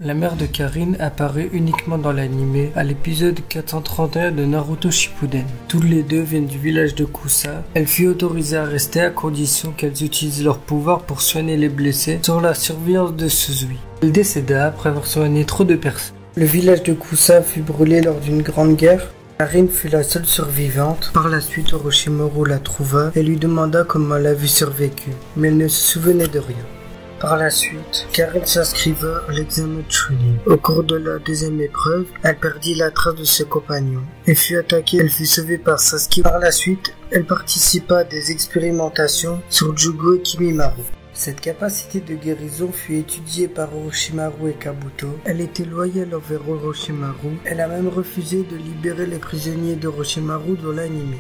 La mère de Karin apparaît uniquement dans l'anime à l'épisode 431 de Naruto Shippuden. Toutes les deux viennent du village de Kusa. Elle fut autorisée à rester à condition qu'elles utilisent leur pouvoir pour soigner les blessés sur la surveillance de Suzui. Elle décéda après avoir soigné trop de personnes. Le village de Kusa fut brûlé lors d'une grande guerre. Karin fut la seule survivante. Par la suite, Orochimaru la trouva et lui demanda comment elle avait survécu, mais elle ne se souvenait de rien. Par la suite, Karin s'inscriva à l'examen de Chunin. Au cours de la deuxième épreuve, elle perdit la trace de ses compagnons et fut attaquée. Elle fut sauvée par Sasuke. Par la suite, elle participa à des expérimentations sur Jugo et Kimimaru. Cette capacité de guérison fut étudiée par Orochimaru et Kabuto. Elle était loyale envers Orochimaru. Elle a même refusé de libérer les prisonniers d'Orochimaru dans l'anime.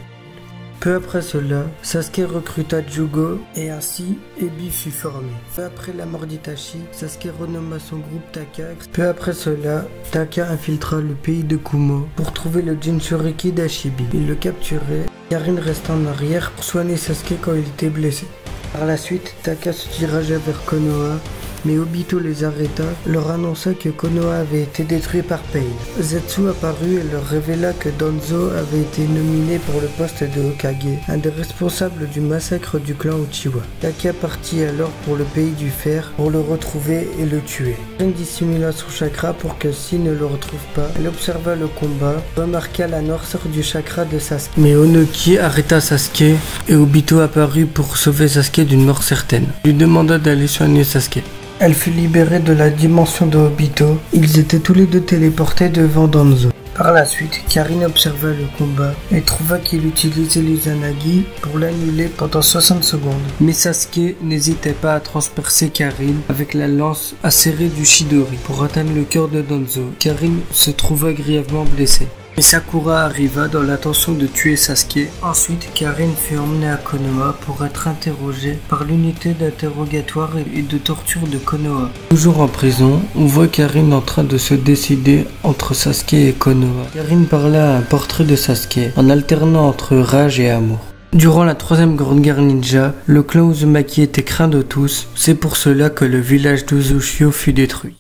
Peu après cela, Sasuke recruta Jugo et ainsi Ebi fut formé. Peu après la mort d'Itachi, Sasuke renomma son groupe Taka. Peu après cela, Taka infiltra le pays de Kumo pour trouver le Jinchuriki d'Ashibi. Il le capturait. Karin resta en arrière pour soigner Sasuke quand il était blessé. Par la suite, Taka se dirigea vers Konoha, mais Obito les arrêta, leur annonça que Konoha avait été détruit par Pain. Zetsu apparut et leur révéla que Danzo avait été nominé pour le poste de Hokage, un des responsables du massacre du clan Uchiwa. Taka partit alors pour le pays du fer pour le retrouver et le tuer. Karin dissimula son chakra pour que s'il ne le retrouve pas, elle observa le combat, remarqua la noirceur du chakra de Sasuke. Mais Onoki arrêta Sasuke et Obito apparut pour sauver Sasuke d'une mort certaine. Il lui demanda d'aller soigner Sasuke. Elle fut libérée de la dimension de Obito. Ils étaient tous les deux téléportés devant Danzo. Par la suite, Karin observa le combat et trouva qu'il utilisait l'Izanagi pour l'annuler pendant 60 secondes. Mais Sasuke n'hésitait pas à transpercer Karin avec la lance acérée du Chidori pour atteindre le cœur de Danzo. Karin se trouva grièvement blessée. Mais Sakura arriva dans l'intention de tuer Sasuke. Ensuite, Karin fut emmenée à Konoha pour être interrogée par l'unité d'interrogatoire et de torture de Konoha. Toujours en prison, on voit Karin en train de se décider entre Sasuke et Konoha. Karin parla à un portrait de Sasuke, en alternant entre rage et amour. Durant la troisième grande guerre ninja, le clan Uzumaki était craint de tous. C'est pour cela que le village d'Uzushio fut détruit.